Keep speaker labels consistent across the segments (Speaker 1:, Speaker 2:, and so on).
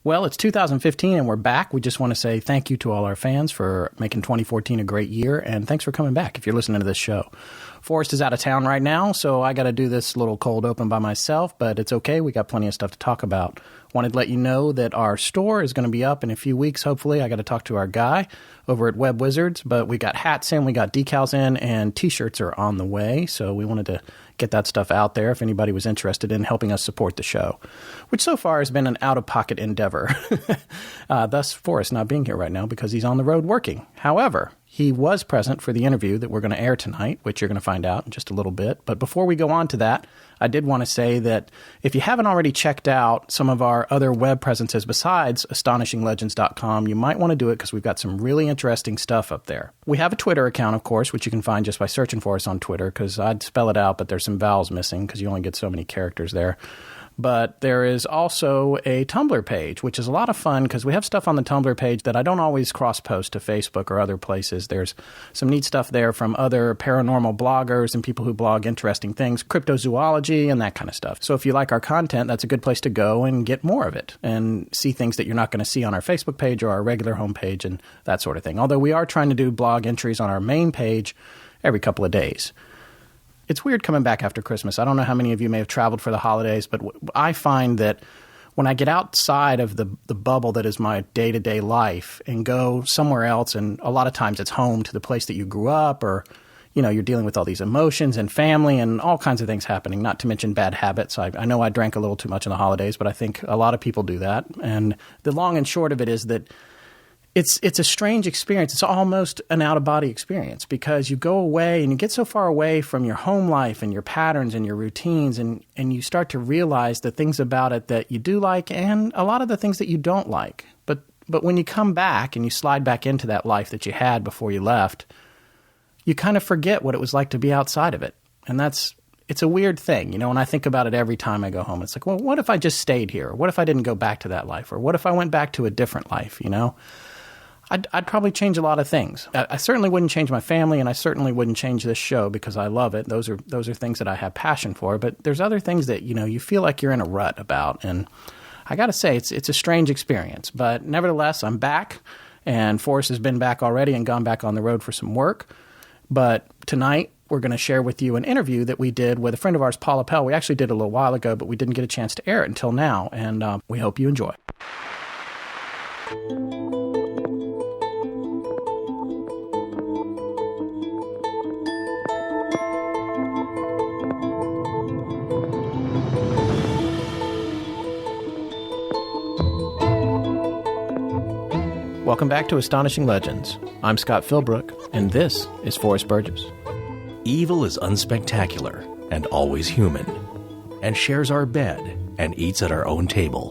Speaker 1: Well, it's 2015 and we're back. We just want to say thank you to all our fans for making 2014 a great year, and thanks for coming back if you're listening to this show. Forrest is out of town right now, so I got to do this little cold open by myself, but it's okay. We got plenty of stuff to talk about. Wanted to let you know that our store is going to be up in a few weeks, hopefully. I got to talk to our guy over at Web Wizards, but we got hats in, we got decals in, and T-shirts are on the way, so we wanted to get that stuff out there if anybody was interested in helping us support the show, which so far has been an out-of-pocket endeavor. Thus, Forrest not being here right now because he's on the road working. However, he was present for the interview that we're going to air tonight, which you're going to find out in just a little bit. But before we go on to that, I did want to say that if you haven't already checked out some of our other web presences besides astonishinglegends.com, you might want to do it because we've got some really interesting stuff up there. We have a Twitter account, of course, which you can find just by searching for us on Twitter, because I'd spell it out, but there's some vowels missing because you only get so many characters there. But there is also a Tumblr page, which is a lot of fun because we have stuff on the Tumblr page that I don't always cross-post to Facebook or other places. There's some neat stuff there from other paranormal bloggers and people who blog interesting things, cryptozoology and that kind of stuff. So if you like our content, that's a good place to go and get more of it and see things that you're not going to see on our Facebook page or our regular homepage and that sort of thing. Although we are trying to do blog entries on our main page every couple of days. It's weird coming back after Christmas. I don't know how many of you may have traveled for the holidays, but I find that when I get outside of the bubble that is my day-to-day life and go somewhere else, and a lot of times it's home to the place that you grew up, or you're dealing with all these emotions and family and all kinds of things happening, not to mention bad habits. I know I drank a little too much in the holidays, but I think a lot of people do that. And the long and short of it is that it's a strange experience. It's almost an out-of-body experience because you go away and you get so far away from your home life and your patterns and your routines, and you start to realize the things about it that you do like and a lot of the things that you don't like. But when you come back and you slide back into that life that you had before you left, you kind of forget what it was like to be outside of it. And it's a weird thing, and I think about it every time I go home. It's like, well, what if I just stayed here? What if I didn't go back to that life? Or what if I went back to a different life, I'd probably change a lot of things. I certainly wouldn't change my family, and I certainly wouldn't change this show because I love it. Those are things that I have passion for. But there's other things that you feel like you're in a rut about, and I got to say it's a strange experience. But nevertheless, I'm back, and Forrest has been back already and gone back on the road for some work. But tonight we're going to share with you an interview that we did with a friend of ours, Paula Pell. We actually did a little while ago, but we didn't get a chance to air it until now, and we hope you enjoy. Welcome back to Astonishing Legends. I'm Scott Philbrook, and this is Forrest Burgess.
Speaker 2: Evil is unspectacular and always human, and shares our bed and eats at our own table.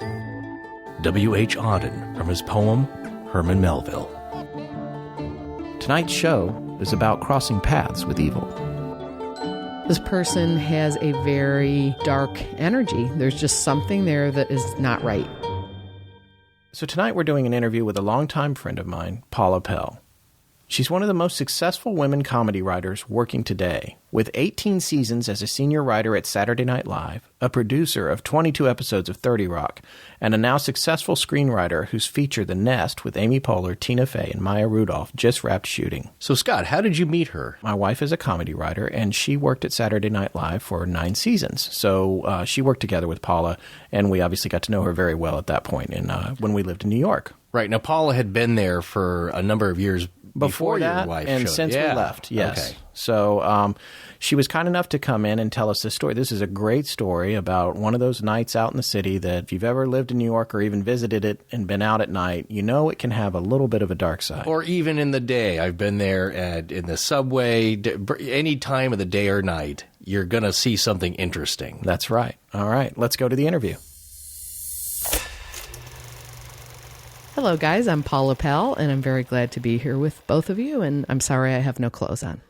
Speaker 2: W.H. Auden from his poem, Herman Melville.
Speaker 1: Tonight's show is about crossing paths with evil.
Speaker 3: This person has a very dark energy. There's just something there that is not right.
Speaker 1: So tonight we're doing an interview with a longtime friend of mine, Paula Pell. She's one of the most successful women comedy writers working today, with 18 seasons as a senior writer at Saturday Night Live, a producer of 22 episodes of 30 Rock, and a now successful screenwriter whose feature The Nest with Amy Poehler, Tina Fey, and Maya Rudolph just wrapped shooting.
Speaker 2: So Scott, how did you meet her?
Speaker 1: My wife is a comedy writer, and she worked at Saturday Night Live for 9 seasons. So she worked together with Paula, and we obviously got to know her very well at that point when we lived in New York.
Speaker 2: Right. Now, Paula had been there for a number of years before
Speaker 1: that,
Speaker 2: your wife
Speaker 1: and
Speaker 2: showed.
Speaker 1: since we left, yes.
Speaker 2: Okay.
Speaker 1: So she was kind enough to come in and tell us this story. This is a great story about one of those nights out in the city that if you've ever lived in New York or even visited it and been out at night, it can have a little bit of a dark side.
Speaker 2: Or even in the day. I've been there in the subway, any time of the day or night, you're going to see something interesting.
Speaker 1: That's right. All right, let's go to the interview.
Speaker 3: Hello, guys. I'm Paula Pell, and I'm very glad to be here with both of you, and I'm sorry I have no clothes on.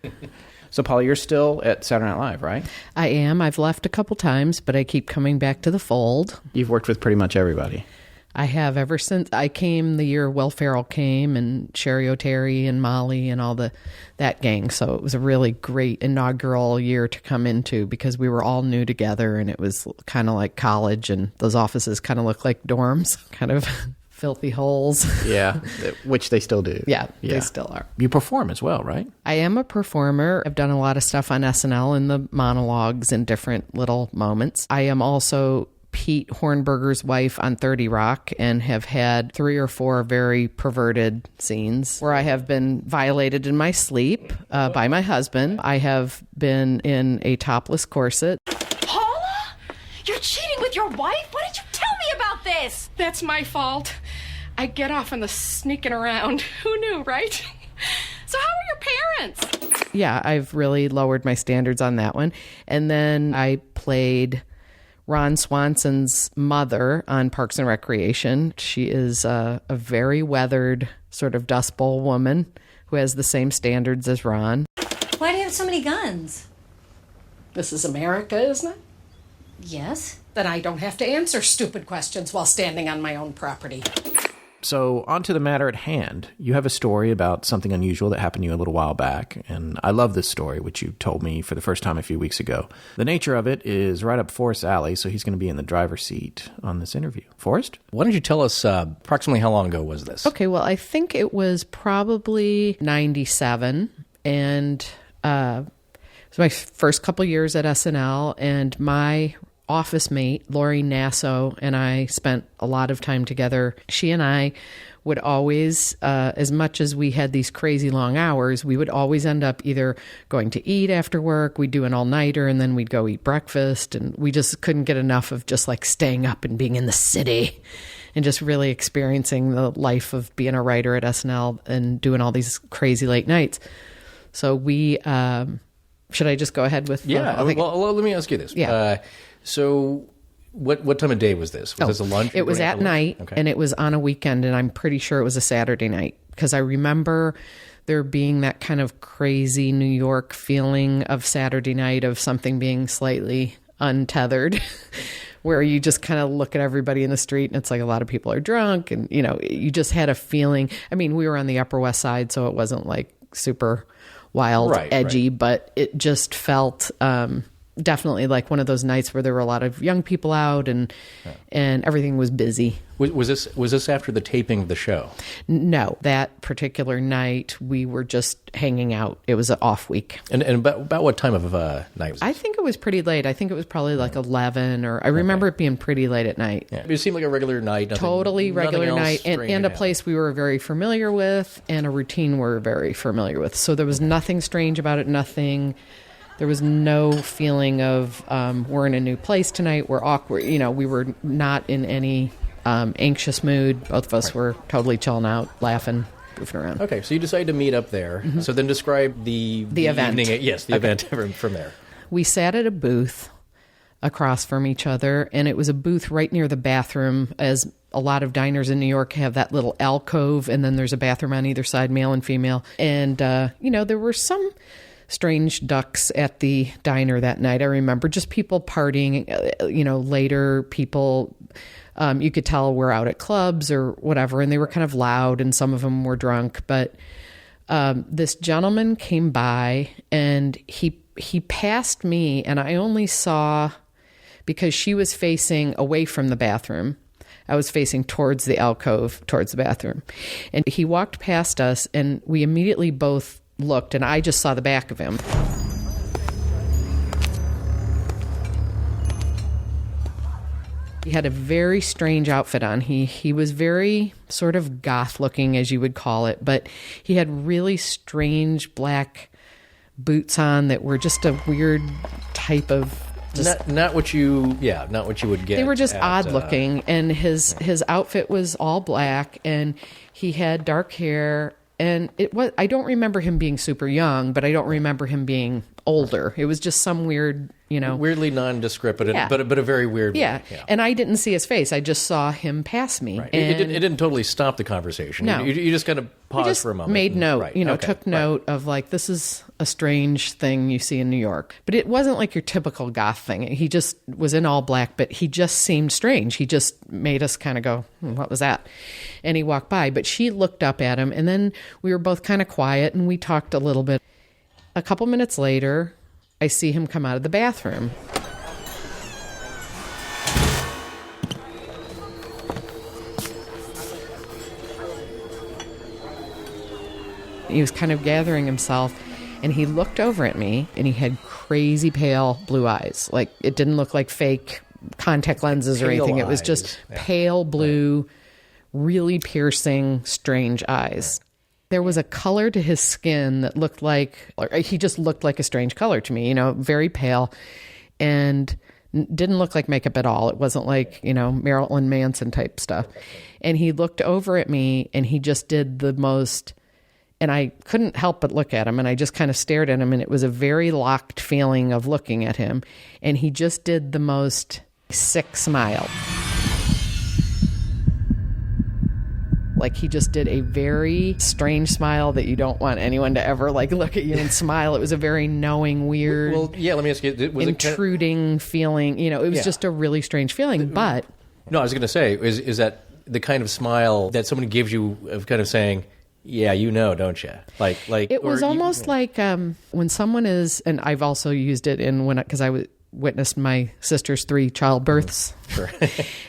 Speaker 1: So, Paula, you're still at Saturday Night Live, right?
Speaker 3: I am. I've left a couple times, but I keep coming back to the fold.
Speaker 1: You've worked with pretty much everybody.
Speaker 3: I have ever since I came the year Will Ferrell came and Sherry O'Terry and Molly and all that gang. So it was a really great inaugural year to come into because we were all new together and it was kind of like college and those offices kind of look like dorms, kind of filthy holes.
Speaker 1: Yeah, which they still do.
Speaker 3: Yeah, they still are.
Speaker 1: You perform as well, right?
Speaker 3: I am a performer. I've done a lot of stuff on SNL in the monologues and different little moments. I am also Pete Hornberger's wife on 30 Rock and have had 3 or 4 very perverted scenes where I have been violated in my sleep by my husband. I have been in a topless corset.
Speaker 4: Paula? You're cheating with your wife? Why didn't you tell me about this?
Speaker 5: That's my fault. I get off on the sneaking around. Who knew, right? So how are your parents?
Speaker 3: Yeah, I've really lowered my standards on that one. And then I played Ron Swanson's mother on Parks and Recreation. She is a very weathered sort of Dust Bowl woman who has the same standards as Ron.
Speaker 4: Why do you have so many guns?
Speaker 5: This is America, isn't it?
Speaker 4: Yes.
Speaker 5: Then I don't have to answer stupid questions while standing on my own property.
Speaker 1: So on to the matter at hand. You have a story about something unusual that happened to you a little while back, and I love this story, which you told me for the first time a few weeks ago. The nature of it is right up Forrest's alley, so he's going to be in the driver's seat on this interview. Forrest?
Speaker 2: Why don't you tell us approximately how long ago was this?
Speaker 3: Okay, well, I think it was probably 97, and it was my first couple years at SNL, and my office mate, Lori Nasso, and I spent a lot of time together. She and I would always, as much as we had these crazy long hours, we would always end up either going to eat after work, we'd do an all-nighter, and then we'd go eat breakfast, and we just couldn't get enough of just like staying up and being in the city and just really experiencing the life of being a writer at SNL and doing all these crazy late nights. So we, should I just go ahead with?
Speaker 2: Yeah, well, let me ask you this.
Speaker 3: Yeah.
Speaker 2: So what time of day was this? Was this a lunch?
Speaker 3: It was at night, and it was on a weekend, and I'm pretty sure it was a Saturday night because I remember there being that kind of crazy New York feeling of Saturday night of something being slightly untethered where you just kind of look at everybody in the street and it's like a lot of people are drunk and, you know, you just had a feeling. I mean, we were on the Upper West Side, so it wasn't like super wild, edgy, but it just felt definitely like one of those nights where there were a lot of young people out and everything was busy.
Speaker 2: Was this after the taping of the show?
Speaker 3: No, that particular night we were just hanging out. It was an off week.
Speaker 2: And about what time of night was it?
Speaker 3: I think it was pretty late. I think it was probably like 11 or I remember it being pretty late at night.
Speaker 2: Yeah. It seemed like a regular night.
Speaker 3: Totally regular night and a place we were very familiar with and a routine we're very familiar with. So there was nothing strange about it, There was no feeling of we're in a new place tonight, we're awkward. You know, we were not in any anxious mood. Both of us were totally chilling out, laughing, goofing around.
Speaker 2: Okay, so you decided to meet up there. Mm-hmm. So then describe the
Speaker 3: event.
Speaker 2: Evening, yes, the event from there.
Speaker 3: We sat at a booth across from each other, and it was a booth right near the bathroom, as a lot of diners in New York have that little alcove, and then there's a bathroom on either side, male and female. And, you know, there were some strange ducks at the diner that night. I remember just people partying, you know, later people, you could tell were out at clubs or whatever, and they were kind of loud and some of them were drunk. But this gentleman came by and he passed me, and I only saw, because she was facing away from the bathroom, I was facing towards the alcove, towards the bathroom. And he walked past us and we immediately both looked, and I just saw the back of him. He had a very strange outfit on. He was very sort of goth looking, as you would call it, but he had really strange black boots on that were just a weird type of
Speaker 2: not what you would get.
Speaker 3: They were just odd looking, and his outfit was all black, and he had dark hair. And I don't remember him being super young, but I don't remember him being older. It was just some weird,
Speaker 2: weirdly nondescript, but
Speaker 3: Yeah.
Speaker 2: but a very weird
Speaker 3: yeah.
Speaker 2: way. Yeah.
Speaker 3: And I didn't see his face. I just saw him pass me.
Speaker 2: Right.
Speaker 3: And
Speaker 2: It didn't totally stop the conversation.
Speaker 3: No.
Speaker 2: You just kind of
Speaker 3: we
Speaker 2: paused
Speaker 3: just
Speaker 2: for a moment.
Speaker 3: made note,
Speaker 2: Right. Okay.
Speaker 3: took note of like, this is a strange thing you see in New York. But it wasn't like your typical goth thing. He just was in all black, but he just seemed strange. He just made us kind of go, what was that? And he walked by. But she looked up at him, and then we were both kind of quiet, and we talked a little bit. A couple minutes later, I see him come out of the bathroom. He was kind of gathering himself, and he looked over at me, and he had crazy pale blue eyes. Like, it didn't look like fake contact lenses or
Speaker 2: Pale
Speaker 3: anything. It was
Speaker 2: eyes.
Speaker 3: just
Speaker 2: Yeah.
Speaker 3: pale blue, really piercing, strange eyes. There was a color to his skin that looked like, or he just looked like a strange color to me, very pale, and didn't look like makeup at all. It wasn't like, Marilyn Manson type stuff. And he looked over at me, and he just did the most, and I couldn't help but look at him, and I just kind of stared at him, and it was a very locked feeling of looking at him. And he just did the most sick smile. Like, he just did a very strange smile that you don't want anyone to ever look at you and smile. It was a very knowing, weird,
Speaker 2: Well, yeah. Let me ask you. Was
Speaker 3: intruding feeling. It was
Speaker 2: Yeah.
Speaker 3: just a really strange feeling. But
Speaker 2: No, I was going to say, is that the kind of smile that someone gives you of kind of saying, yeah, don't you? Like
Speaker 3: it was
Speaker 2: or
Speaker 3: almost like when someone is, and I've also used it because I witnessed my sister's 3 childbirths.
Speaker 2: Sure.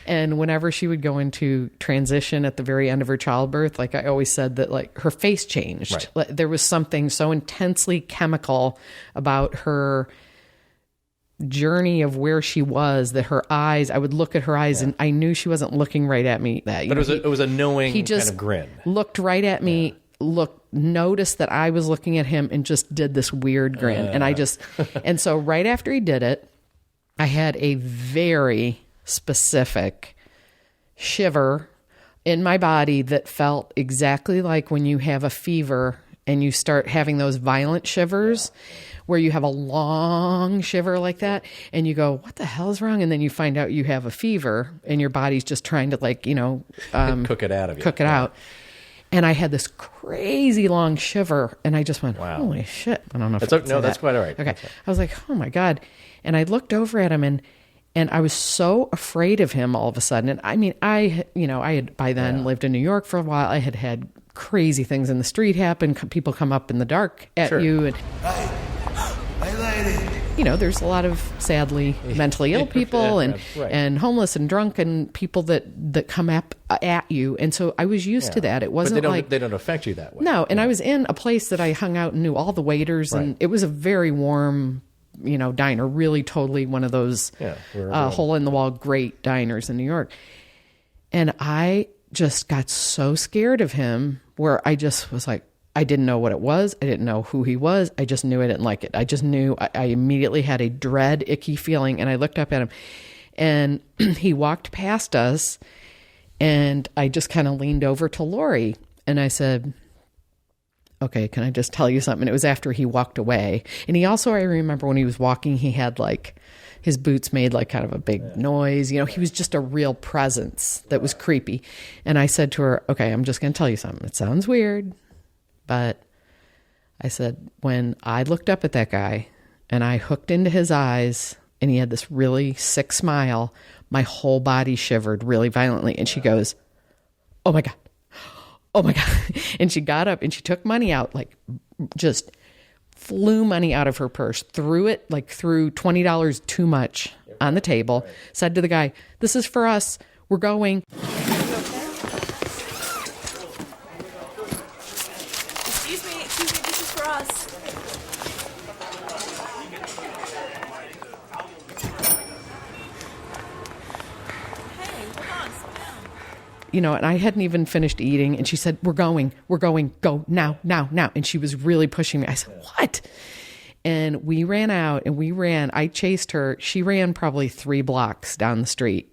Speaker 3: And whenever she would go into transition at the very end of her childbirth, I always said that her face changed.
Speaker 2: Right.
Speaker 3: There was something so intensely chemical about her journey of where she was that her eyes, I would look at her eyes and I knew she wasn't looking right at me. But
Speaker 2: it was a knowing
Speaker 3: he just
Speaker 2: kind of grin.
Speaker 3: Looked right at me, noticed that I was looking at him, and just did this weird grin. And and so right after he did it, I had a very specific shiver in my body that felt exactly like when you have a fever and you start having those violent shivers where you have a long shiver like that and you go, what the hell is wrong? And then you find out you have a fever and your body's just trying to
Speaker 2: cook it out of you.
Speaker 3: Cook it out. And I had this crazy long shiver, and I just went,
Speaker 2: Wow.
Speaker 3: holy shit. I don't know if
Speaker 2: That's quite all right.
Speaker 3: Okay. I was like, oh my God. And I looked over at him, and I was so afraid of him all of a sudden. And I mean, I had by then lived in New York for a while. I had crazy things in the street happen. People come up in the dark at
Speaker 2: Sure.
Speaker 3: you. And,
Speaker 6: Hey, lady.
Speaker 3: there's a lot of sadly mentally ill people
Speaker 2: Yeah, right.
Speaker 3: and homeless and drunk and people that come up at you. And so I was used to that. It wasn't
Speaker 2: but they don't affect you that way.
Speaker 3: No, and I was in a place that I hung out and knew all the waiters, and
Speaker 2: Right.
Speaker 3: it was a very warm, diner, really totally one of those hole-in-the-wall great diners in New York. And I just got so scared of him where I just was like, I didn't know what it was. I didn't know who he was. I just knew I didn't like it. I just knew I immediately had a dread, icky feeling, and I looked up at him, and he walked past us, and I just kind of leaned over to Lori, and I said, okay, can I just tell you something? And it was after he walked away. And he also, I remember when he was walking, he had his boots made kind of a big noise. He was just a real presence that was creepy. And I said to her, okay, I'm just going to tell you something. It sounds weird, but I said, when I looked up at that guy and I hooked into his eyes and he had this really sick smile, my whole body shivered really violently. And she goes, oh my God. Oh my God. And she got up and she took money out, just flew money out of her purse, threw it, threw $20 too much on the table, said to the guy, this is for us. We're going.
Speaker 7: Excuse me, this is for us. Hey, hold on, slow down.
Speaker 3: And I hadn't even finished eating. And she said, we're going, go now. And she was really pushing me. I said, what? And we ran out and I chased her. She ran probably 3 blocks down the street.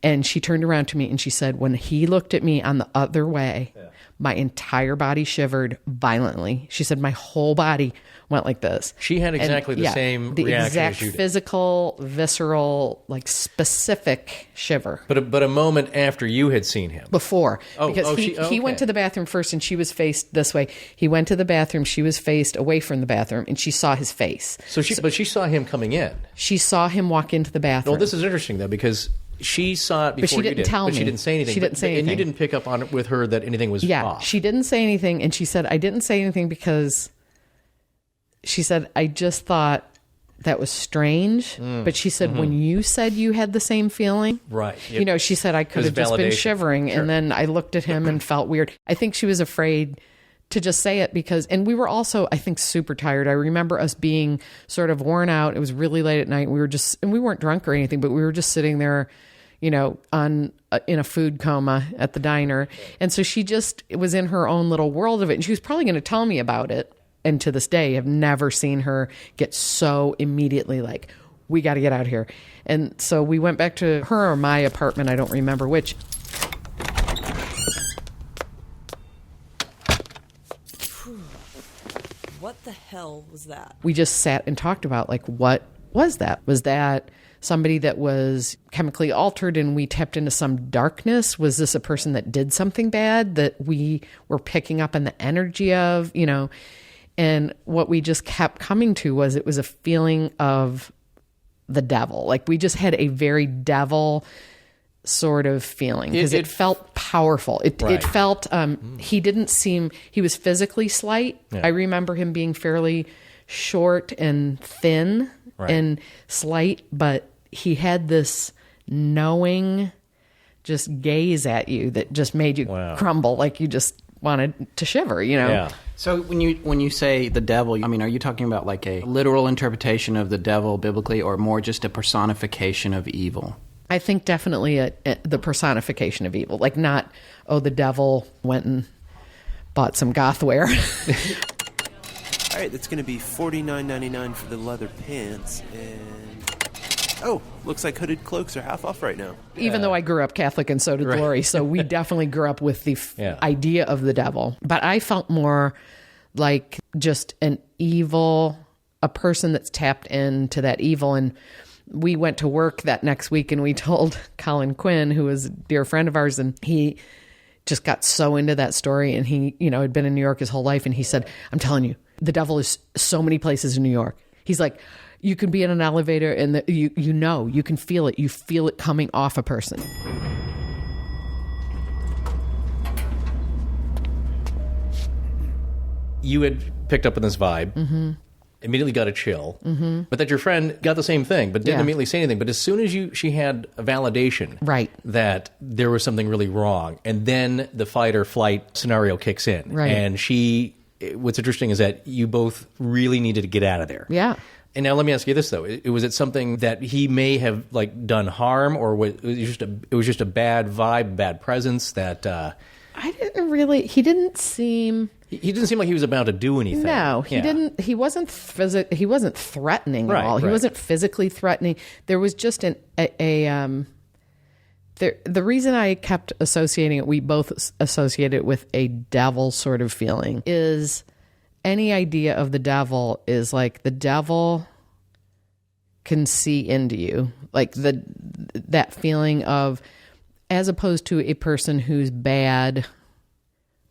Speaker 3: And she turned around to me and she said, when he looked at me on the other way, my entire body shivered violently. She said, my whole body went like this.
Speaker 2: She had exactly the same reaction
Speaker 3: exact
Speaker 2: as you did.
Speaker 3: physical, visceral, like specific shiver.
Speaker 2: But a moment after you had seen him.
Speaker 3: Before. Because he
Speaker 2: okay.
Speaker 3: went to the bathroom first and she was faced this way. He went to the bathroom, she was faced away from the bathroom, and she saw his face.
Speaker 2: But she saw him coming in.
Speaker 3: She saw him walk into the bathroom.
Speaker 2: Well, this is interesting, though, because she saw it before
Speaker 3: But she
Speaker 2: you
Speaker 3: didn't
Speaker 2: did.
Speaker 3: tell
Speaker 2: But
Speaker 3: me.
Speaker 2: she didn't say anything.
Speaker 3: She didn't say anything.
Speaker 2: And you didn't pick up on it with her that anything was off.
Speaker 3: She didn't say anything, and she said, I didn't say anything because she said, I just thought that was strange. But she said, when you said you had the same feeling,
Speaker 2: right?
Speaker 3: You know, she said, I could have just been shivering. Sure. And then I looked at him and felt weird. I think she was afraid to just say it because, and we were also, I think, super tired. I remember us being sort of worn out. It was really late at night. And we weren't drunk or anything, but we were just sitting there, you know, in a food coma at the diner. And so she just was in her own little world of it. And she was probably going to tell me about it. And to this day, I've never seen her get so immediately like, we got to get out of here. And so we went back to her or my apartment. I don't remember which.
Speaker 7: What the hell was that?
Speaker 3: We just sat and talked about, like, what was that? Was that somebody that was chemically altered and we tapped into some darkness? Was this a person that did something bad that we were picking up on the energy of, you know? And what we just kept coming to was it was a feeling of the devil. Like, we just had a very devil sort of feeling because it felt powerful. It felt, he didn't seem, he was physically slight. Yeah. I remember him being fairly short and thin and slight, but he had this knowing just gaze at you that just made you crumble. Like you just wanted to shiver, you know?
Speaker 2: Yeah.
Speaker 1: So when you say the devil, I mean, are you talking about like a literal interpretation of the devil biblically or more just a personification of evil?
Speaker 3: I think definitely the personification of evil. Like not, the devil went and bought some gothware.
Speaker 6: All right, that's going to be $49.99 for the leather pants. And looks like hooded cloaks are half off right now.
Speaker 3: Even though I grew up Catholic and so did Lori, so we definitely grew up with the idea of the devil. But I felt more like just an evil, a person that's tapped into that evil. And we went to work that next week and we told Colin Quinn, who was a dear friend of ours, and he just got so into that story. And he, you know, had been in New York his whole life. And he said, I'm telling you, the devil is so many places in New York. He's like, you can be in an elevator and you can feel it. You feel it coming off a person.
Speaker 2: You had picked up on this vibe, immediately got a chill, but that your friend got the same thing, but didn't immediately say anything. But as soon as she had a validation that there was something really wrong, and then the fight or flight scenario kicks in. Right. And what's interesting is that you both really needed to get out of there. Yeah. And now let me ask you this, though. Was it something that he may have like done harm, or was it just a bad vibe, bad presence that...
Speaker 3: I didn't really... He didn't seem...
Speaker 2: He didn't seem like he was about to do anything.
Speaker 3: No, he didn't. He wasn't threatening at all. He wasn't physically threatening. There was just the reason I kept associating it, we both associated it with a devil sort of feeling, is any idea of the devil is like the devil can see into you. Like that feeling of, as opposed to a person who's bad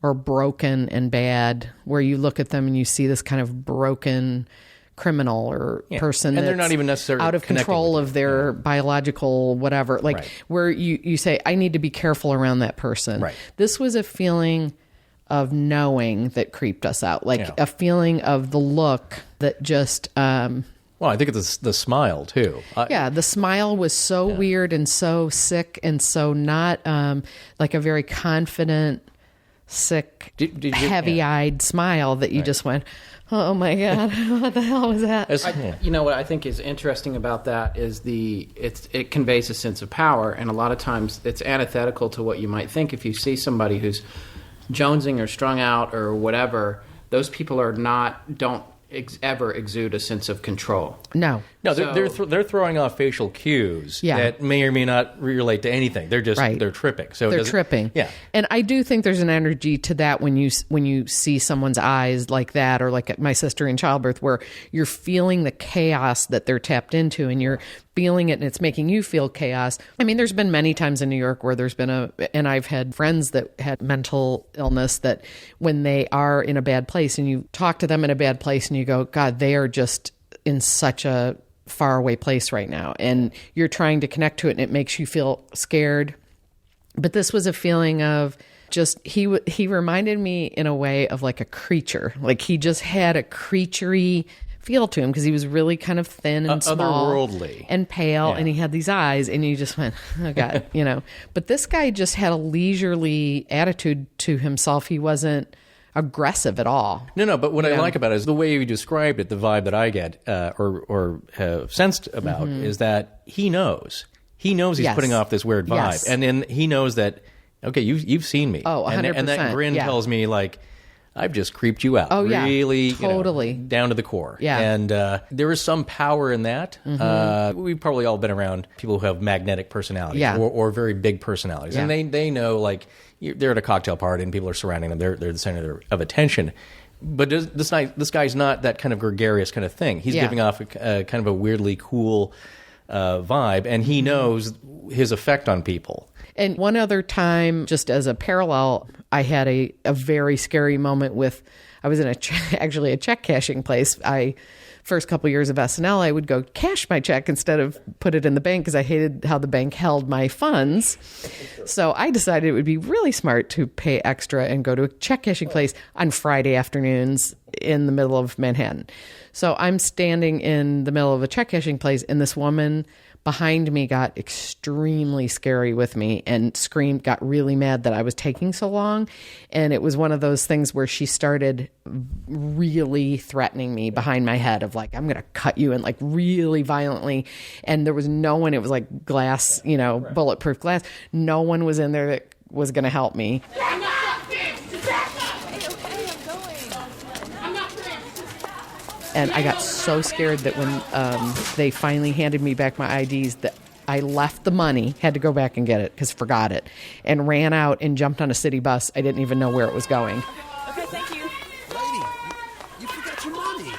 Speaker 3: or broken and bad, where you look at them and you see this kind of broken criminal or person,
Speaker 2: and they're not even necessarily
Speaker 3: out of control of their biological whatever, like where you say, I need to be careful around that person. Right. This was a feeling of knowing that creeped us out, like a feeling of the look that just... well,
Speaker 2: I think it's the smile, too.
Speaker 3: The smile was so weird and so sick and so not like a very confident, sick, heavy-eyed smile that you just went, oh, my God, what the hell was that?
Speaker 1: You know, what I think is interesting about that is it conveys a sense of power, and a lot of times it's antithetical to what you might think. If you see somebody who's jonesing or strung out or whatever, those people don't ever exude a sense of control.
Speaker 3: No.
Speaker 2: No,
Speaker 1: So-
Speaker 2: they're throwing off facial cues that may or may not relate to anything. They're just they're tripping. So
Speaker 3: they're tripping.
Speaker 2: Yeah,
Speaker 3: and I do think there's an energy to that when you see someone's eyes like that, or like my sister in childbirth, where you're feeling the chaos that they're tapped into, and you're feeling it, and it's making you feel chaos. I mean, there's been many times in New York where there's been and I've had friends that had mental illness, that when they are in a bad place, and you talk to them in a bad place, and you go, God, they are just in such a faraway place right now, and you're trying to connect to it, and it makes you feel scared. But this was a feeling of just, he reminded me in a way of like a creature. Like he just had a creaturey feel to him, because he was really kind of thin and small,
Speaker 2: otherworldly
Speaker 3: and pale, and he had these eyes, and you just went, oh God, But this guy just had a leisurely attitude to himself. He wasn't aggressive at all.
Speaker 2: No, but what I like about it is the way you described it, the vibe that I get or have sensed about is that he knows. He knows he's putting off this weird vibe. And then he knows that, okay, you've seen me.
Speaker 3: Oh, 100%.
Speaker 2: And that grin tells me, like, I've just creeped you out.
Speaker 3: Oh, yeah.
Speaker 2: Really,
Speaker 3: Totally.
Speaker 2: down to the core.
Speaker 3: Yeah.
Speaker 2: And there is some power in that. We've probably all been around people who have magnetic personalities or very big personalities.
Speaker 3: Yeah.
Speaker 2: And they know, like, they're at a cocktail party and people are surrounding them. They're the center of attention. But this guy's not that kind of gregarious kind of thing. He's giving off a kind of a weirdly cool vibe, and he knows his effect on people.
Speaker 3: And one other time, just as a parallel, I had a very scary moment with, I was in actually a check cashing place. First couple years of SNL, I would go cash my check instead of put it in the bank, because I hated how the bank held my funds. So I decided it would be really smart to pay extra and go to a check cashing place on Friday afternoons in the middle of Manhattan. So I'm standing in the middle of a check cashing place, and this woman behind me got extremely scary with me and screamed, got really mad that I was taking so long. And it was one of those things where she started really threatening me behind my head of like, I'm going to cut you, and like really violently. And there was no one, it was like glass, bulletproof glass. No one was in there that was going to help me. And I got so scared that when they finally handed me back my IDs, that I left the money, had to go back and get it because forgot it, and ran out and jumped on a city bus. I didn't even know where it was going.
Speaker 7: Okay, thank you.
Speaker 6: Lady, you forgot your money.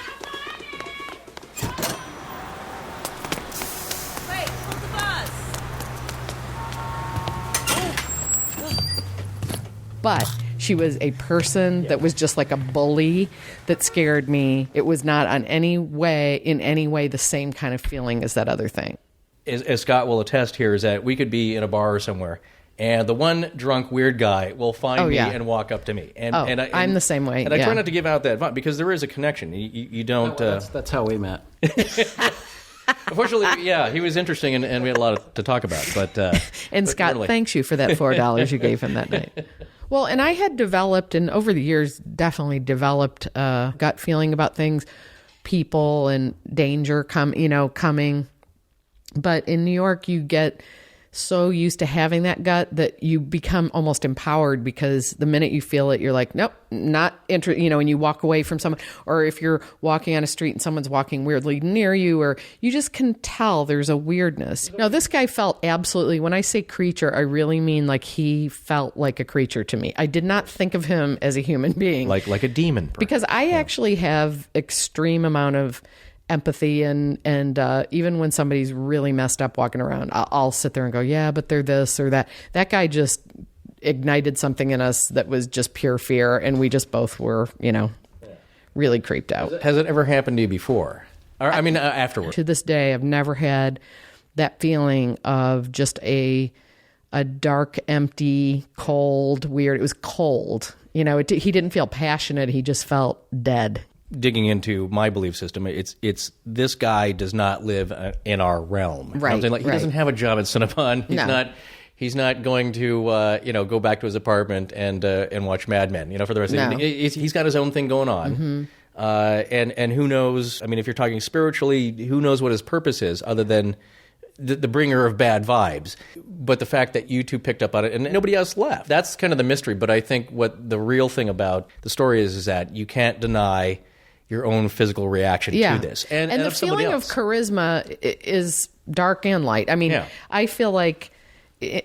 Speaker 7: Wait, hold the bus.
Speaker 3: But she was a person that was just like a bully that scared me. It was not in any way the same kind of feeling as that other thing.
Speaker 2: As Scott will attest here, is that we could be in a bar or somewhere, and the one drunk weird guy will find me and walk up to me. And
Speaker 3: I'm the same way.
Speaker 2: And I try not to give out that vibe, because there is a connection. You don't...
Speaker 1: That's how we met.
Speaker 2: Unfortunately, he was interesting, and we had a lot to talk about.
Speaker 3: And Scott thanks you for that $4 you gave him that night. Well, and I had developed, and over the years, definitely developed a gut feeling about things, people, and danger coming. But in New York, you get so used to having that gut that you become almost empowered, because the minute you feel it, you're like, nope, not interested, and you walk away from someone. Or if you're walking on a street and someone's walking weirdly near you, or you just can tell there's a weirdness. Now, this guy felt absolutely, when I say creature, I really mean like he felt like a creature to me. I did not think of him as a human being.
Speaker 2: Like a demon. Perhaps.
Speaker 3: Because I actually have extreme amount of empathy, and even when somebody's really messed up walking around, I'll sit there and go, yeah, but they're this or that. That guy just ignited something in us that was just pure fear, and we just both were, really creeped out.
Speaker 2: Has it ever happened to you before? Or, afterward?
Speaker 3: To this day, I've never had that feeling of just a dark, empty, cold, weird. It was cold. He didn't feel passionate. He just felt dead.
Speaker 2: Digging into my belief system, it's this guy does not live in our realm.
Speaker 3: Right.
Speaker 2: He doesn't have a job at Cinnabon. He's not going to go back to his apartment and watch Mad Men. For the rest of the day. He's got his own thing going on. Mm-hmm. And who knows? If you're talking spiritually, who knows what his purpose is other than the bringer of bad vibes. But the fact that you two picked up on it and nobody else left, that's kind of the mystery. But I think what the real thing about the story is that you can't deny your own physical reaction to this.
Speaker 3: And the
Speaker 2: of somebody
Speaker 3: feeling
Speaker 2: else.
Speaker 3: of charisma is dark and light. I mean, I feel like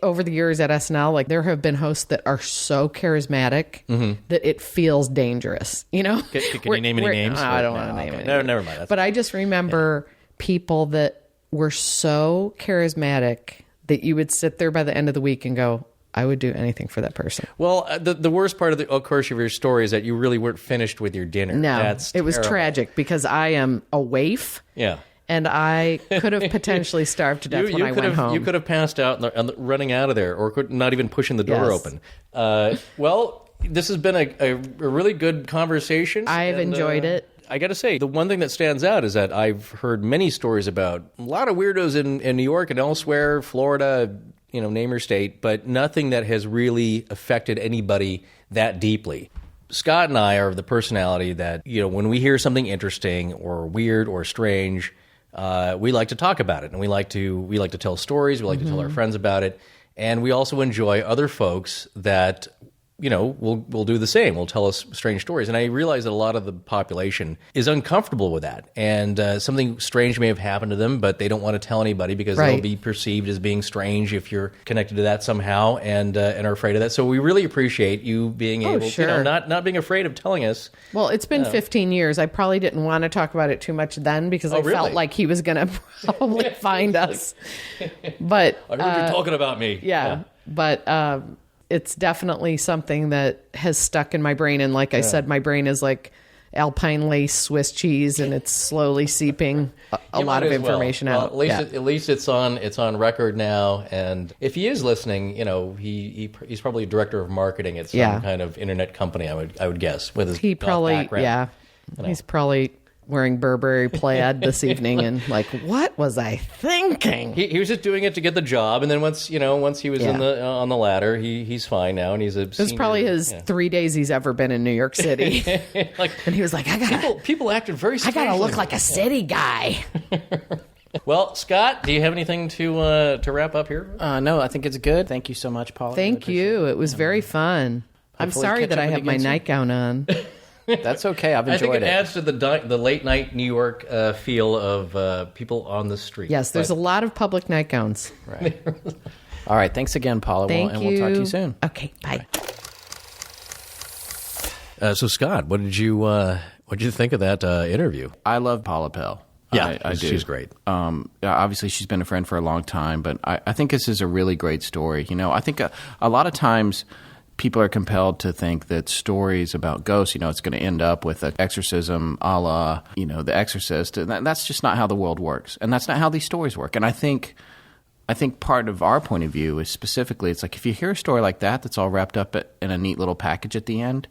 Speaker 3: over the years at SNL, like there have been hosts that are so charismatic that it feels dangerous. You know,
Speaker 2: Can you name any names?
Speaker 3: I don't want to name it.
Speaker 2: No, never mind.
Speaker 3: But I just remember people that were so charismatic that you would sit there by the end of the week and go, I would do anything for that person.
Speaker 2: Well, the worst part of course, of your story is that you really weren't finished with your dinner.
Speaker 3: No, it was tragic because I am a waif.
Speaker 2: Yeah.
Speaker 3: And I could have potentially starved to death when I went home.
Speaker 2: You could have passed out and running out of there, or not even pushing the door open. Well, this has been a really good conversation.
Speaker 3: I've enjoyed it.
Speaker 2: I got to say, the one thing that stands out is that I've heard many stories about a lot of weirdos in New York and elsewhere, Florida, name your state, but nothing that has really affected anybody that deeply. Scott and I are the personality that, when we hear something interesting or weird or strange, we like to talk about it, and we like to tell stories. We like to tell our friends about it, and we also enjoy other folks that will do the same. Will tell us strange stories, and I realize that a lot of the population is uncomfortable with that, and something strange may have happened to them, but they don't want to tell anybody because they'll be perceived as being strange if you're connected to that somehow, and are afraid of that. So we really appreciate you being able, not being afraid of telling us.
Speaker 3: Well, it's been 15 years. I probably didn't want to talk about it too much then because I felt like he was going to probably find us. But
Speaker 2: I heard you talking about me.
Speaker 3: Yeah. But it's definitely something that has stuck in my brain. And like I said, my brain is like Alpine lace Swiss cheese, and it's slowly seeping a lot of information out.
Speaker 2: At least it's on record now. And if he is listening, he's probably a director of marketing at some kind of internet company. I would guess with his background.
Speaker 3: He's probably wearing Burberry plaid this evening and like, what was I thinking?
Speaker 2: He was just doing it to get the job, and then once he was on the ladder, he's fine now, and he's a.
Speaker 3: This is probably his 3 days he's ever been in New York City, and he was like,
Speaker 2: people acted very strangely.
Speaker 3: I gotta look like a city guy.
Speaker 2: Well, Scott, do you have anything to wrap up here?
Speaker 1: No, I think it's good. Thank you so much, Paula.
Speaker 3: Thank you. It was very fun. I'm sorry that I have my nightgown on.
Speaker 1: That's okay. I've enjoyed it.
Speaker 2: I think it adds to the late night New York feel of people on the street.
Speaker 3: Yes, there's a lot of public nightgowns.
Speaker 1: Right. All right. Thanks again, Paula.
Speaker 3: Thank you.
Speaker 1: And we'll talk to you soon.
Speaker 3: Okay. Bye.
Speaker 2: So, Scott, what did you think of that interview?
Speaker 1: I love Paula Pell.
Speaker 2: Yeah,
Speaker 1: I do.
Speaker 2: She's great.
Speaker 1: Obviously, she's been a friend for a long time, but I think this is a really great story. I think a lot of times people are compelled to think that stories about ghosts, it's going to end up with an exorcism a la, The Exorcist. And that's just not how the world works. And that's not how these stories work. And I think part of our point of view is specifically, it's like if you hear a story like that that's all wrapped up in a neat little package at the end,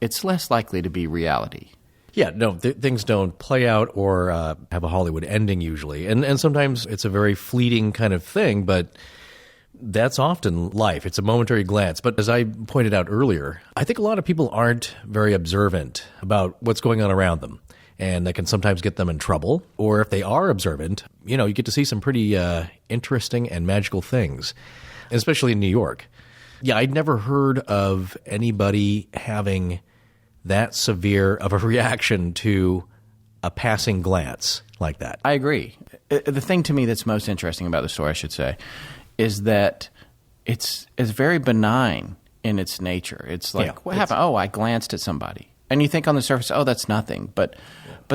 Speaker 1: it's less likely to be reality.
Speaker 2: Yeah, no, things don't play out or have a Hollywood ending usually. And sometimes it's a very fleeting kind of thing, but that's often life. It's a momentary glance. But as I pointed out earlier, I think a lot of people aren't very observant about what's going on around them. And that can sometimes get them in trouble. Or if they are observant, you get to see some pretty interesting and magical things, especially in New York. Yeah, I'd never heard of anybody having that severe of a reaction to a passing glance like that.
Speaker 1: I agree. The thing to me that's most interesting about the story, I should say, is that it's very benign in its nature. It's like, what happened? Oh, I glanced at somebody. And you think on the surface, oh, that's nothing. But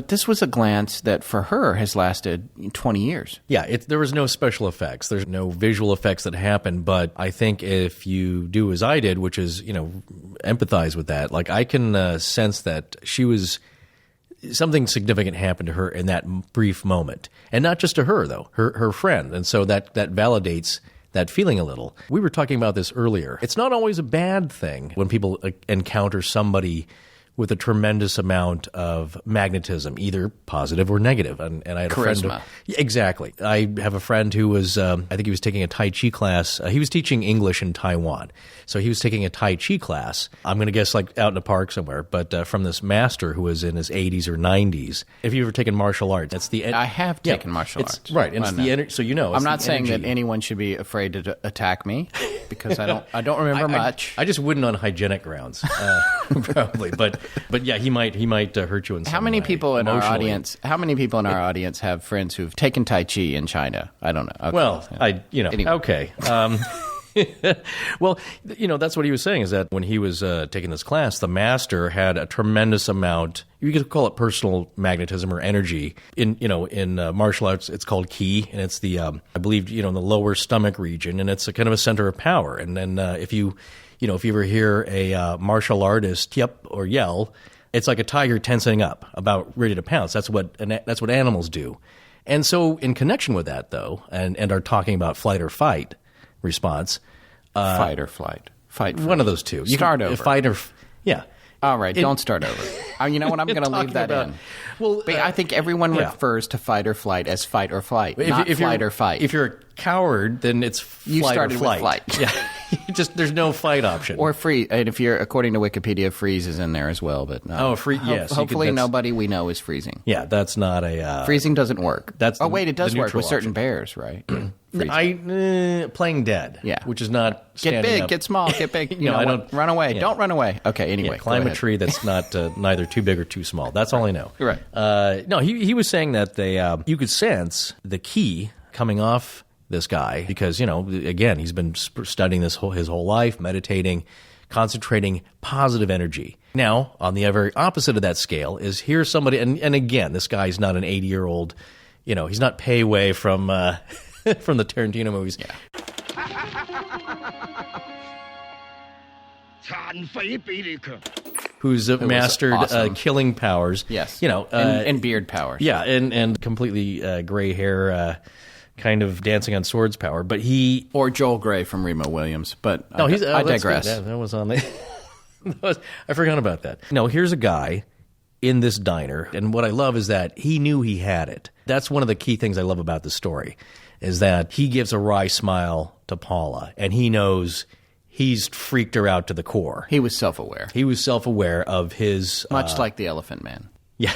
Speaker 1: this was a glance that for her has lasted 20 years.
Speaker 2: Yeah, there was no special effects. There's no visual effects that happen. But I think if you do as I did, which is, empathize with that, like I can sense that something significant happened to her in that brief moment. And not just to her, though, her friend. And so that validates that feeling a little. We were talking about this earlier. It's not always a bad thing when people encounter somebody with a tremendous amount of magnetism, either positive or negative. And I had
Speaker 1: charisma.
Speaker 2: A friend. Exactly. I have a friend who was, I think he was taking a Tai Chi class. He was teaching English in Taiwan. So he was taking a Tai Chi class. I'm going to guess like out in a park somewhere, but from this master who was in his 80s or 90s. If you've ever taken martial arts, that's the...
Speaker 1: I have taken martial arts.
Speaker 2: Right. And it's the energy. So
Speaker 1: I'm not saying that anyone should be afraid to attack me because I don't remember much.
Speaker 2: I just wouldn't on hygienic grounds, probably. But But yeah, he might hurt you in some
Speaker 1: How many
Speaker 2: way,
Speaker 1: people in our
Speaker 2: emotionally.
Speaker 1: audience? How many people in our audience have friends who've taken Tai Chi in China? I don't know. Okay.
Speaker 2: Well,
Speaker 1: Anyway.
Speaker 2: okay. Well, that's what he was saying, is that when he was taking this class, the master had a tremendous amount, you could call it personal magnetism or energy. In martial arts, it's called ki, and it's the, I believe, in the lower stomach region, and it's a kind of a center of power. And then if you ever hear a martial artist yep or yell, it's like a tiger tensing up, about ready to pounce. That's what animals do. And so in connection with that, though, and are talking about flight or fight response.
Speaker 1: Fight or flight? Fight first.
Speaker 2: One of those two.
Speaker 1: Start over.
Speaker 2: Fight or... Yeah.
Speaker 1: All right, don't start over. You know what? I'm going to leave that in.
Speaker 2: Well,
Speaker 1: But I think everyone refers to fight or flight as fight or flight, not flight or fight.
Speaker 2: If you're a coward, then it's
Speaker 1: You
Speaker 2: flight
Speaker 1: started
Speaker 2: or flight.
Speaker 1: with flight.
Speaker 2: Yeah. There's no fight option.
Speaker 1: Or freeze. And if you're, according to Wikipedia, freeze is in there as well. But
Speaker 2: yes.
Speaker 1: Hopefully nobody we know is freezing.
Speaker 2: Yeah, that's not a...
Speaker 1: Freezing doesn't work.
Speaker 2: That's the-
Speaker 1: wait, it does
Speaker 2: the
Speaker 1: work
Speaker 2: neutral
Speaker 1: with certain
Speaker 2: option.
Speaker 1: bears, right?
Speaker 2: Playing dead.
Speaker 1: Yeah.
Speaker 2: Which is not
Speaker 1: Get
Speaker 2: standing
Speaker 1: big,
Speaker 2: up.
Speaker 1: get small, get big.
Speaker 2: No, I don't...
Speaker 1: Run away.
Speaker 2: Yeah.
Speaker 1: Don't run away. Okay, anyway.
Speaker 2: Climb
Speaker 1: go
Speaker 2: a
Speaker 1: ahead.
Speaker 2: tree that's not neither too big or too small. That's all I know.
Speaker 1: Right.
Speaker 2: No, he was saying that you could sense the ki coming off this guy because, again, he's been studying his whole life, meditating, concentrating positive energy. Now, on the very opposite of that scale is here's somebody, and again, this guy's not an 80-year-old, he's not Pei Wei from from the Tarantino movies.
Speaker 1: Yeah.
Speaker 2: Who's mastered
Speaker 1: awesome.
Speaker 2: killing powers.
Speaker 1: Yes.
Speaker 2: And
Speaker 1: beard powers.
Speaker 2: Yeah, and completely gray hair, kind of dancing on swords power. But he...
Speaker 1: Or Joel Grey from Remo Williams. But
Speaker 2: No,
Speaker 1: I digress.
Speaker 2: That was on the... I forgot about that. No, here's a guy in this diner, and what I love is that he knew he had it. That's one of the key things I love about the story, is that he gives a wry smile to Paula, and he knows he's freaked her out to the core.
Speaker 1: He was self-aware.
Speaker 2: He was self-aware of his...
Speaker 1: Much like the Elephant Man.
Speaker 2: Yeah.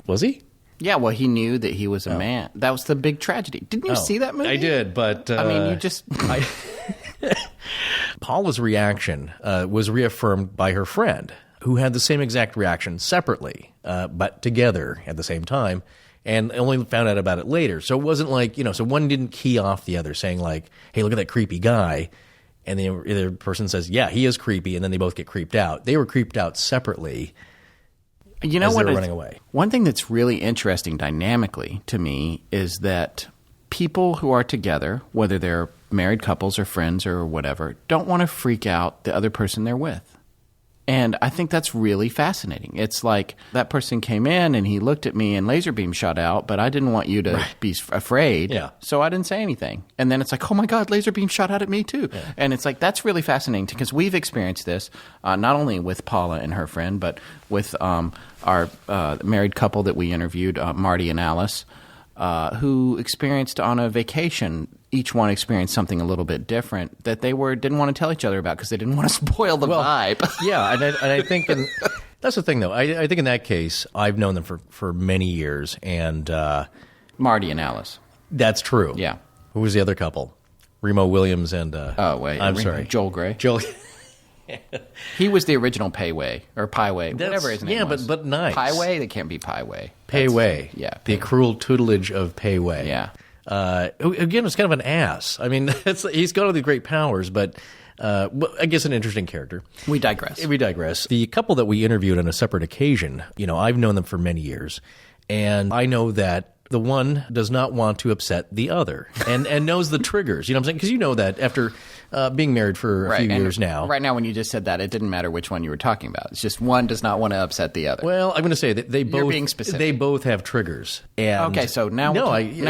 Speaker 2: Was he?
Speaker 1: Yeah, well, he knew that he was a man. That was the big tragedy. Didn't you see that movie?
Speaker 2: I did, but...
Speaker 1: I mean, you just...
Speaker 2: Paula's reaction was reaffirmed by her friend, who had the same exact reaction separately, but together at the same time, and only found out about it later. So it wasn't like, so one didn't key off the other, saying like, hey, look at that creepy guy. And the other person says, yeah, he is creepy, and then they both get creeped out. They were creeped out separately.
Speaker 1: You know
Speaker 2: as
Speaker 1: what?
Speaker 2: they were running away.
Speaker 1: One thing that's really interesting dynamically to me is that people who are together, whether they're married couples or friends or whatever, don't want to freak out the other person they're with. And I think that's really fascinating. It's like that person came in and he looked at me and laser beam shot out, but I didn't want you to be afraid.
Speaker 2: Yeah.
Speaker 1: So I didn't say anything. And then it's like, oh my God, laser beam shot out at me too. Yeah. And it's like, that's really fascinating because we've experienced this, not only with Paula and her friend, but with our married couple that we interviewed, Marty and Alice, who experienced on a vacation. Each one experienced something a little bit different that they didn't want to tell each other about because they didn't want to spoil the vibe.
Speaker 2: Yeah, and I think that's the thing, though. I think in that case, I've known them for many years, and
Speaker 1: Marty and Alice.
Speaker 2: That's true.
Speaker 1: Yeah.
Speaker 2: Who was the other couple? Remo Williams and I'm sorry,
Speaker 1: Joel Grey.
Speaker 2: Joel.
Speaker 1: He was the original Pei Wei or Pai Wei, whatever his name was.
Speaker 2: Yeah, but nice.
Speaker 1: Pai Wei, they can't be Pai Wei.
Speaker 2: Pei Wei.
Speaker 1: Yeah.
Speaker 2: The cruel tutelage of Pei Wei.
Speaker 1: Yeah.
Speaker 2: Again, it's kind of an ass. I mean, he's got all the great powers, but I guess an interesting character.
Speaker 1: We digress.
Speaker 2: The couple that we interviewed on a separate occasion, I've known them for many years, and I know that the one does not want to upset the other and knows the triggers. You know what I'm saying? Because you know that after being married for a few years now.
Speaker 1: Right now, when you just said that, it didn't matter which one you were talking about. It's just one does not want to upset the other.
Speaker 2: Well, I'm going to say that
Speaker 1: You're being specific.
Speaker 2: They both have triggers. And
Speaker 1: okay, so now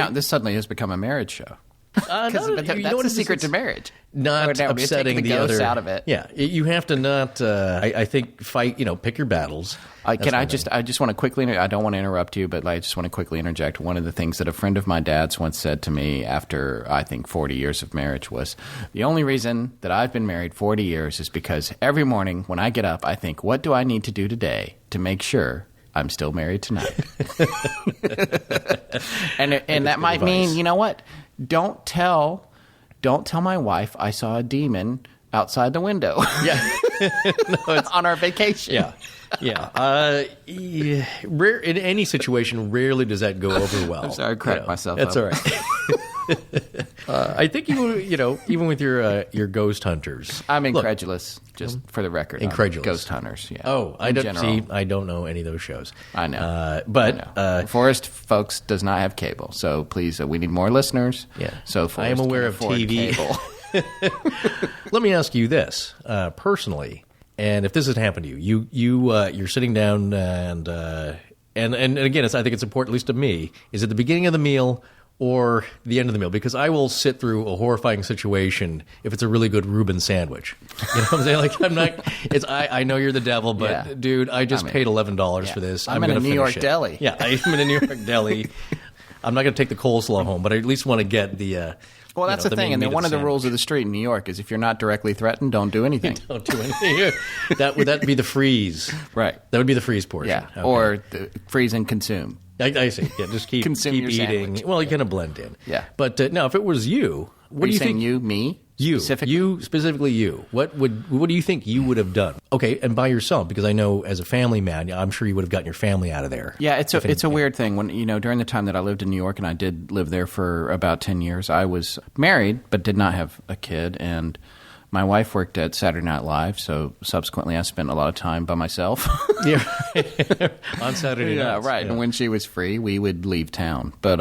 Speaker 1: this suddenly has become a marriage show. That's the secret to marriage.
Speaker 2: Not upsetting the other.
Speaker 1: Out of it.
Speaker 2: Yeah, you have to not. I think fight. Pick your battles.
Speaker 1: I just want to quickly. I don't want to interrupt you, but I just want to quickly interject. One of the things that a friend of my dad's once said to me after I think 40 years of marriage was, the only reason that I've been married 40 years is because every morning when I get up, I think, what do I need to do today to make sure I'm still married tonight? and that might mean, you know what? Don't tell my wife I saw a demon outside the window.
Speaker 2: Yeah.
Speaker 1: on our vacation.
Speaker 2: Yeah. Rare, in any situation, rarely does that go over well.
Speaker 1: I'm sorry, I cracked myself
Speaker 2: That's
Speaker 1: up.
Speaker 2: all right. I think even with your ghost hunters,
Speaker 1: I'm incredulous, just for the record.
Speaker 2: Incredulous.
Speaker 1: Ghost hunters, yeah.
Speaker 2: Oh, I
Speaker 1: In
Speaker 2: don't
Speaker 1: general.
Speaker 2: see. I don't know any of those shows.
Speaker 1: I know.
Speaker 2: But
Speaker 1: Forrest, folks, does not have cable, so please, we need more listeners.
Speaker 2: Yeah.
Speaker 1: So
Speaker 2: I
Speaker 1: Forrest
Speaker 2: am aware
Speaker 1: can
Speaker 2: of
Speaker 1: afford
Speaker 2: TV.
Speaker 1: Cable.
Speaker 2: Let me ask you this personally, and if this has happened to you, you're sitting down and again, I think it's important, at least to me, is at the beginning of the meal or the end of the meal, because I will sit through a horrifying situation if it's a really good Reuben sandwich. You know what I'm saying? Like, I'm not. I know you're the devil, but
Speaker 1: Yeah.
Speaker 2: dude, I just paid $11 for this.
Speaker 1: I'm in a
Speaker 2: gonna
Speaker 1: New York
Speaker 2: finish it.
Speaker 1: deli.
Speaker 2: Yeah, I'm in a New York deli. I'm not going to take the coleslaw home, but I at least want to get the.
Speaker 1: Well, that's the thing, and then one of the rules of the street in New York is if you're not directly threatened, don't do anything.
Speaker 2: Don't do anything. Would that be the freeze?
Speaker 1: Right.
Speaker 2: That would be the freeze portion.
Speaker 1: Yeah,
Speaker 2: Okay.
Speaker 1: or freeze and consume.
Speaker 2: I see. Yeah, just keep
Speaker 1: Consume your
Speaker 2: eating.
Speaker 1: sandwich.
Speaker 2: Well, you kind of blend in.
Speaker 1: Yeah.
Speaker 2: But now, if it was you, what
Speaker 1: Are
Speaker 2: do
Speaker 1: you
Speaker 2: you
Speaker 1: saying
Speaker 2: think?
Speaker 1: you, me?
Speaker 2: You,
Speaker 1: specifically?
Speaker 2: specifically you. What do you think you would have done? Okay, and by yourself, because I know as a family man, I'm sure you would have gotten your family out of there.
Speaker 1: Yeah, it's a weird thing. When during the time that I lived in New York, and I did live there for about 10 years, I was married but did not have a kid, and my wife worked at Saturday Night Live, so subsequently I spent a lot of time by myself.
Speaker 2: Yeah, on Saturday
Speaker 1: Yeah,
Speaker 2: nights.
Speaker 1: right.
Speaker 2: Yeah.
Speaker 1: And when she was free, we would leave town. But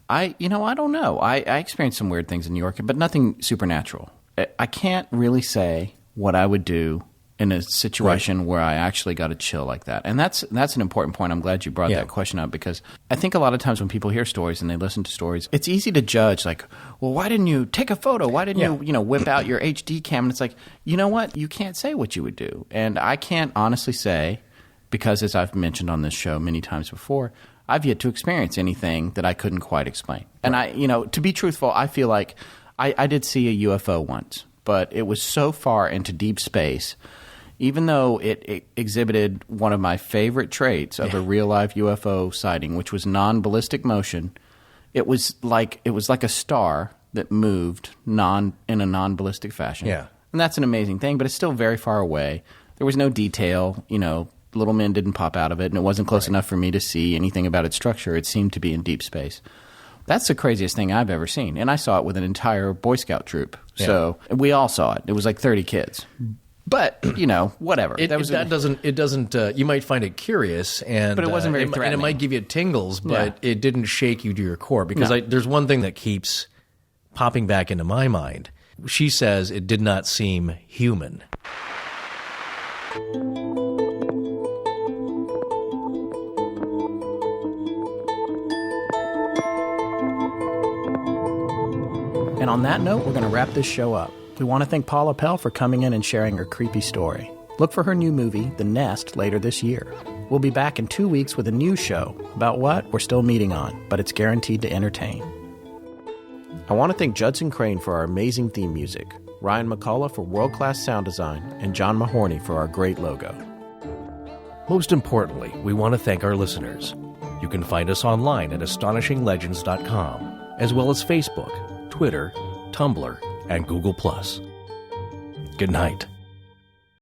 Speaker 1: I don't know. I experienced some weird things in New York, but nothing supernatural. I can't really say what I would do in a situation where I actually got a chill like that. And that's an important point. I'm glad you brought that question up, because I think a lot of times when people hear stories and they listen to stories, it's easy to judge, like, well, why didn't you take a photo? Why didn't you whip out your HD cam? And it's like, you know what? You can't say what you would do. And I can't honestly say, because as I've mentioned on this show many times before, I've yet to experience anything that I couldn't quite explain. And to be truthful, I feel like I did see a UFO once, but it was so far into deep space. Even though it exhibited one of my favorite traits of a real-life UFO sighting, which was non-ballistic motion, it was like a star that moved in a non-ballistic fashion.
Speaker 2: Yeah.
Speaker 1: And that's an amazing thing, but it's still very far away. There was no detail, little men didn't pop out of it, and it wasn't close enough for me to see anything about its structure. It seemed to be in deep space. That's the craziest thing I've ever seen, and I saw it with an entire Boy Scout troop.
Speaker 2: Yeah.
Speaker 1: So we all saw it. It was like 30 kids. But, whatever.
Speaker 2: It doesn't. You might find it curious, and
Speaker 1: But it wasn't very
Speaker 2: and it
Speaker 1: threatening.
Speaker 2: might give you tingles, but
Speaker 1: Yeah.
Speaker 2: it didn't shake you to your core. Because
Speaker 1: No.
Speaker 2: there's one thing that keeps popping back into my mind. She says it did not seem human.
Speaker 1: And on that note, we're going to wrap this show up. We want to thank Paula Pell for coming in and sharing her creepy story. Look for her new movie, The Nest, later this year. We'll be back in 2 weeks with a new show about what we're still meeting on, but it's guaranteed to entertain. I want to thank Judson Crane for our amazing theme music, Ryan McCullough for world-class sound design, and John Mahorny for our great logo.
Speaker 2: Most importantly, we want to thank our listeners. You can find us online at astonishinglegends.com, as well as Facebook, Twitter, Tumblr, and Google+. Good night.